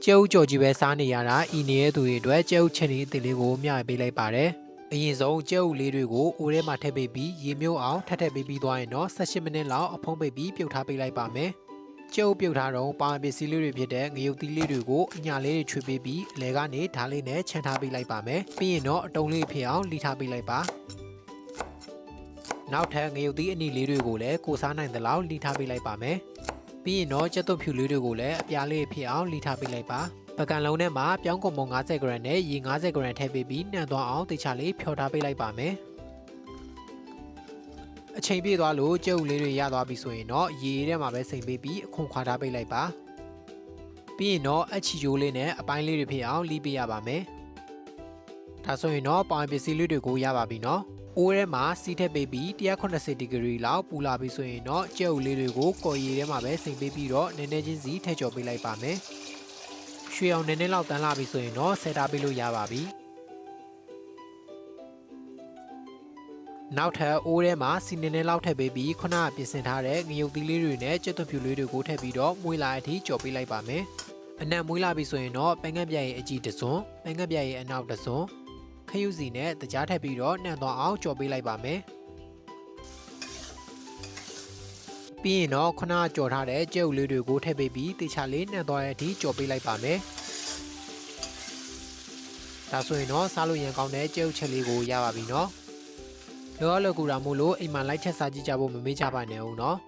ကျဲဥကြော်ကြီးပဲစားနေရတာဤနေတဲ့သူတွေအတွက်ကျဲဥချက်နေအသေးလေးကိုမျှဝေပေးလိုက်ပါတယ်အရင်ဆုံးကျဲဥလေးတွေကိုအိုးထဲမှာထည့်ပေးပြီးရေမြုပ်အောင်ထပ်ပေးပြီးသွားရင်တော့18မိနစ်လောက်အဖုံးပိတ်ပြီးပြုတ်ထားပေးလိုက်ပါမယ်ကျဲဥပြုတ်ထားတော့ပါပစ္စည်းလေးတွေဖြစ်တဲ့ငရုတ်သီးလေးတွေကိုအညာလေးတွေချွေပေးပြီးအလဲကနေဓာတ်လေးနဲ့ချန်ထားပေးလိုက်ပါမယ်ပြီးရင်တော့အတုံးလေးဖြစ်အောင်လှီထားပေးလိုက်ပါနောက်ထပ်ငရုတ်သီးအနီလေးတွေကိုလည်းကိုစားနိုင်သလောက်လှီထားပေးလိုက်ပါမယ်ပြီးရင်တော့ကြက်သွပ်ဖြူလေးတွေကိုလည်းအပြားလေးဖြစ်အောင်လှီထားပေးလိုက်ပါပကံလုံးထဲမှာပြောင်းကုန်ပုံ50 gram နဲ့ရေ50 gram ထည့်ပေးပြီးနှံသွားအောင်တေချာလေးဖြောထားပေးလိုက်ပါမယ်အချိန်ပြည့်သွားလို့ကြက်ဥလေးတွေရသွားပြီဆိုရင်တော့ရေထဲမှာပဲစိမ်ပေးပြီးအခွန်ခွာထားပေးလိုက်ပါပြီးရင်တော့အချီချိုးလေးနဲ့အပိုင်းလေးတွေဖြစ်အောင်လှီးပေးရပါမယ်ဒါဆိုရင်တော့ပေါင်ပစ္စည်းလေးတွေကိုရပါပြီနော်အိုးထဲမှာစီးထည့်ပေးပြီး180 ဒီဂရီလောက်ပူလာပြီဆိုရင်တော့ကြက်ဥလေးတွေကိုကော်ရည်ထဲမှာပဲစိမ်ပေးပြီးတော့နည်းနည်းချင်းစီထည့်ကျော်ပေးလိုက်ပါမယ်ရွှေအောင်နည်းနည်းလောက်တန်းလာပြီဆိုရင်တော့ဆက်ထားပေးလို့ရပါပြီနောက်ထပ်အိုးထဲမှာစီနည်းနည်းလောက်ထည့်ပေးပြီးခုနကပြင်ဆင်ထားတဲ့ငရုတ်သီးလေးတွေနဲ့ကြက်သွပ်ဖြူလေးတွေကိုထည့်ပြီးတော့မွေးလာတဲ့အထိကြော်ပေးလိုက်ပါမယ်အနံ့မွေးလာပြီဆိုရင်တော့ပန်းကန့်ပြရဲ့အကြီးတစ်စွန်းပန်းကန့်ပြရဲ့အနောက်တစ်စွန်းခရုစီနဲ့တကြားထည့်ပြီးတော့နှံသွားအောင်ကြော်ပေးလိုက်ပါမယ်ပြီးရင်တော့ခုနကကြော်ထားတဲ့ကြက်ဥလေးတွေကိုထည့်ပေးပြီးတေချာလေးနှံသွားတဲ့အထိကြော်ပေးလိုက်ပါမယ်ဒါဆိုရင်တော့စားလို့ရန်ကောင်းတဲ့ကြက်ဥချက်လေးကိုရပါပြီနော်လောလောကူတာမို့လို့အိမ်မှာလိုက်ချက်စားကြည့်ကြဖို့မမေ့ကြပါနဲ့ဦးနော်